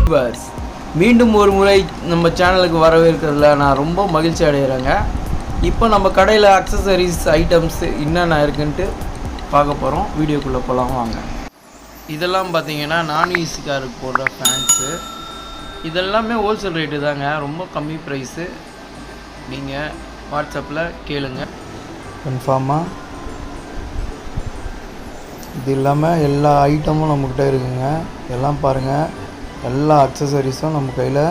Viewers, மீண்டும் ஒரு முறை நம்ம சேனலுக்கு வரவேற்கிறதுல நான் ரொம்ப மகிழ்ச்சி அடைகிறேங்க. இப்போ நம்ம கடையில் அக்சசரிஸ் ஐட்டம்ஸ் என்னென்ன இருக்குன்ட்டு பார்க்க போகிறோம். வீடியோக்குள்ளே போகலாம் வாங்க. இதெல்லாம் பார்த்தீங்கன்னா நான்வெஜ்காருக்கு போடுற ஃபேன்ஸு. இதெல்லாமே ஹோல்சேல் ரேட்டு தாங்க, ரொம்ப கம்மி ப்ரைஸு. நீங்கள் வாட்ஸ்அப்பில் கேளுங்க கன்ஃபார்மாக. இது இல்லாமல் எல்லா ஐட்டமும் நம்மக்கிட்ட இருக்குங்க. எல்லாம் பாருங்கள், எல்லா அக்சசரிஸும் நம்ம கையில்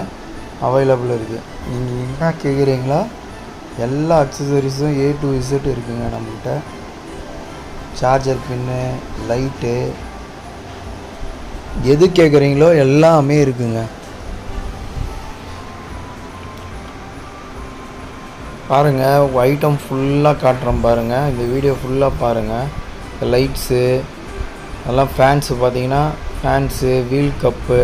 அவைலபிள் இருக்குது. நீங்கள் என்ன கேட்குறீங்களோ எல்லா அக்சசரிஸும் A to Z இருக்குங்க நம்மக்கிட்ட. சார்ஜர் பின்னு, லைட்டு, எது கேட்குறீங்களோ எல்லாமே இருக்குங்க. பாருங்கள், ஐட்டம் ஃபுல்லாக காட்டுறோம் பாருங்கள். இந்த வீடியோ ஃபுல்லாக பாருங்கள். லைட்ஸு எல்லாம், ஃபேன்ஸு பார்த்தீங்கன்னா ஃபேன்ஸு, வீல் கப்பு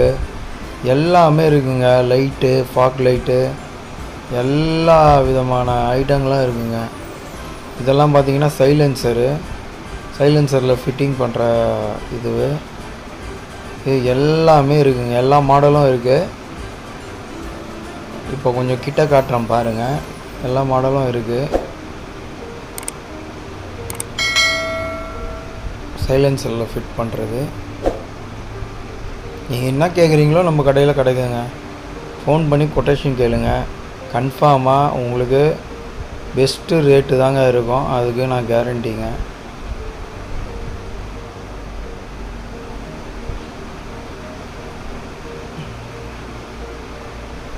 எல்லாமே இருக்குங்க. லைட்டு, ஃபாக் லைட்டு, எல்லா விதமான ஐட்டங்களும் இருக்குங்க. இதெல்லாம் பார்த்தீங்கன்னா சைலன்சரில் ஃபிட்டிங் பண்ணுற இது எல்லாமே இருக்குங்க. எல்லா மாடலும் இருக்குது. இப்போ கொஞ்சம் கிட்ட காட்டுறேன் பாருங்கள். எல்லா மாடலும் இருக்குது. சைலன்சரில் ஃபிட் பண்ணுறது. நீங்கள் என்ன கேட்குறீங்களோ நம்ம கடையில் கிடைக்குங்க. ஃபோன் பண்ணி கொட்டேஷன் கேளுங்க. கன்ஃபார்மாக உங்களுக்கு பெஸ்ட்டு ரேட்டு தாங்க இருக்கும், அதுக்கு நான் கேரண்டிங்க.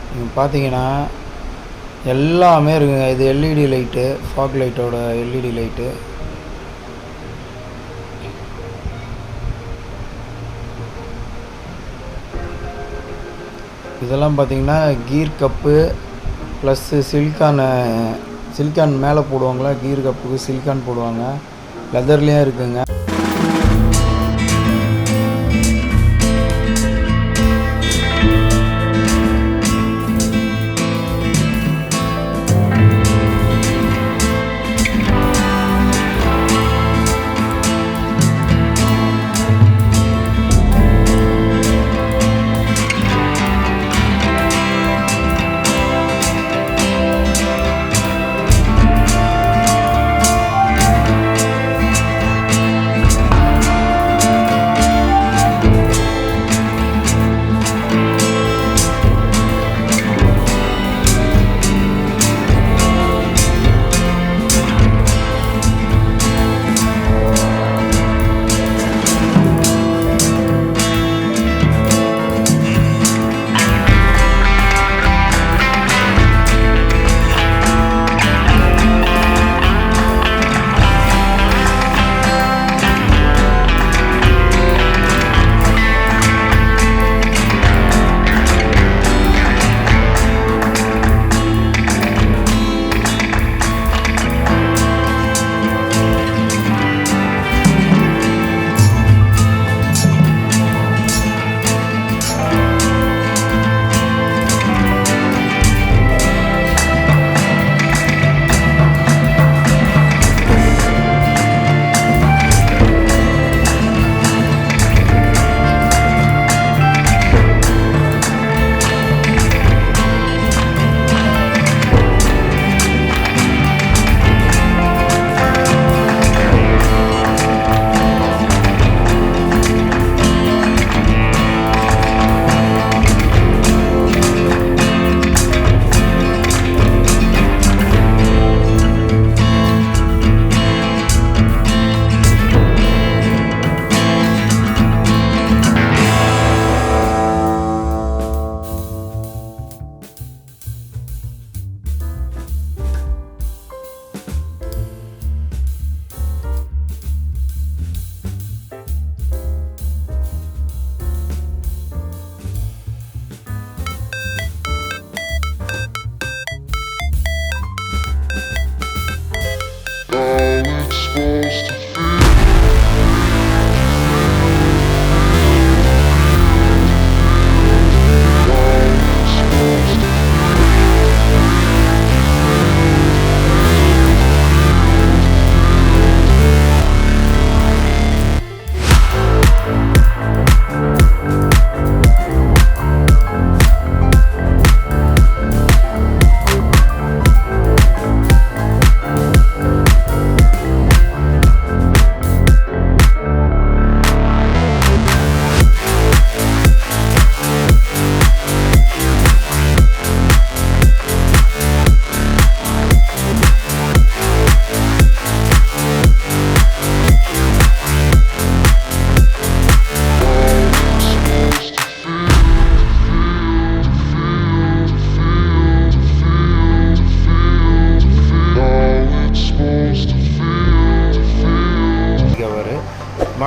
நீங்கள் பார்த்தீங்கன்னா எல்லாமே இருக்குங்க. இது LED லைட்டு, ஃபாக் லைட்டோட LED லைட்டு. இதெல்லாம் பார்த்தீங்கன்னா கீர் கப்பு ப்ளஸ்ஸு சிலிக்கான் மேலே போடுவாங்களா, கீர் கப்புக்கு சிலிக்கான் போடுவாங்க. லெதர்லேயும் இருக்குங்க.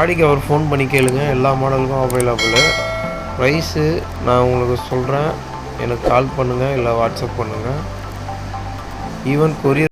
பாடி கவர் ஃபோன் பண்ணி கேளுங்க, எல்லா மாடலுக்கும் அவைலபிள். ப்ரைஸு நான் உங்களுக்கு சொல்கிறேன், எனக்கு கால் பண்ணுங்கள் இல்லை வாட்ஸ்அப் பண்ணுங்கள். ஈவன் கொரியர்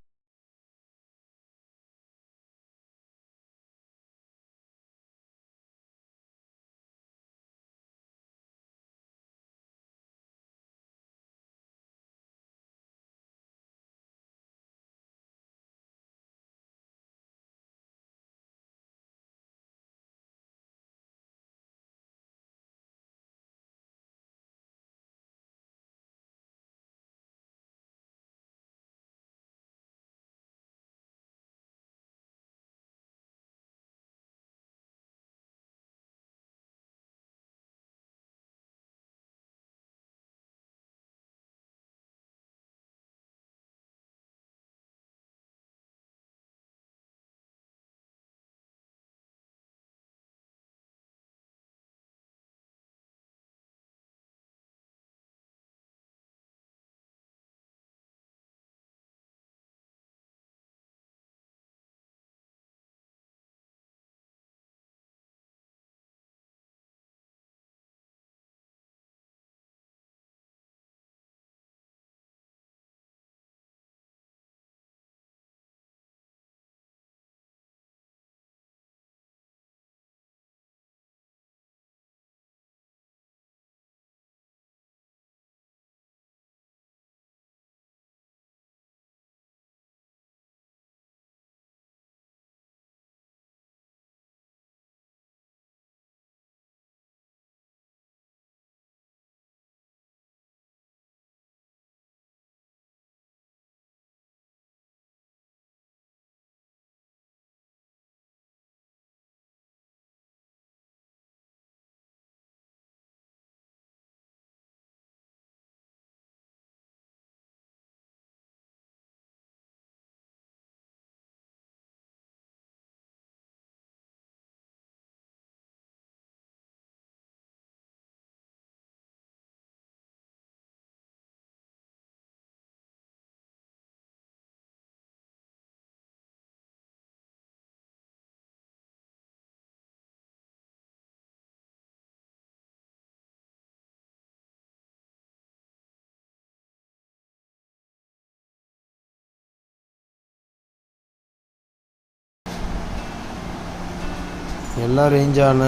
எல்லா ரேஞ்சான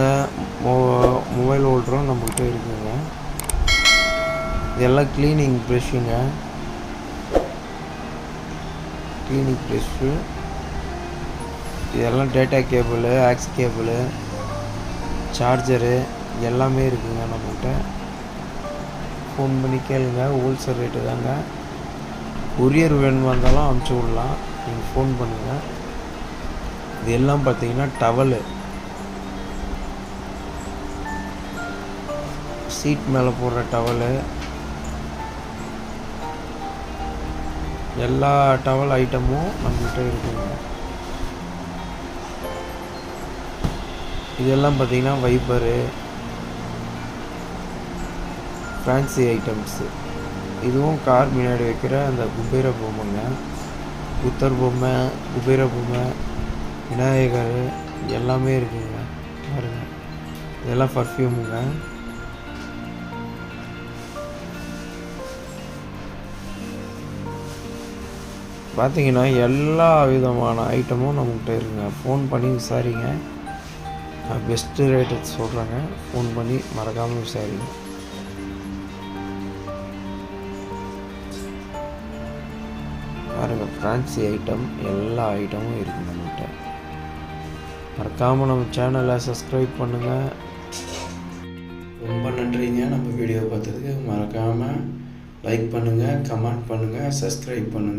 மொபைல் ஹோல்டரும் நம்மள்கிட்ட இருக்குங்க. இதெல்லாம் க்ளீனிங் ப்ரெஷ்ஷுங்க, க்ளீனிங் ப்ரெஷ்ஷு. இதெல்லாம் data cable, aux cable, charger எல்லாமே இருக்குங்க நம்மள்கிட்ட. ஃபோன் பண்ணி கேளுங்க, ஹோல்சேல் ரேட்டு தாங்க. கொரியர் வேணுமா இருந்தாலும் அனுப்பிச்சி விடலாம், நீங்கள் ஃபோன் பண்ணுங்கள். இது எல்லாம் பார்த்தீங்கன்னா டவலு, சீட் மேலே போடுற டவலு, எல்லா டவல் ஐட்டமும் நம்மகிட்ட இருக்குங்க. இதெல்லாம் பார்த்தீங்கன்னா வைப்பரு, ஃபேன்சி ஐட்டம்ஸு. இதுவும் கார் முன்னாடி வைக்கிற அந்த குபேர பொம்மைங்க, புத்தர் பொம்மை, குபேர பொம்மை, விநாயகர் எல்லாமே இருக்குங்க பாருங்க. இதெல்லாம் பர்ஃப்யூமுங்க. பார்த்தீங்கன்னா எல்லா விதமான ஐட்டமும் நம்மகிட்ட இருக்குங்க. ஃபோன் பண்ணி விசாரிங்க, நான் பெஸ்ட்டு ரேட்டு சொல்கிறேங்க. ஃபோன் பண்ணி மறக்காமல் விசாரிங்க. பாருங்கள், ஃபேன்சி ஐட்டம் எல்லா ஐட்டமும் இருக்குது நம்மகிட்ட. மறக்காமல் நம்ம சேனலை சப்ஸ்கிரைப் பண்ணுங்கள். ரொம்ப நன்றிங்க நம்ம வீடியோ பார்த்ததுக்கு. மறக்காமல் லைக் பண்ணுங்கள், கமெண்ட் பண்ணுங்கள், சப்ஸ்கிரைப் பண்ணுங்கள்.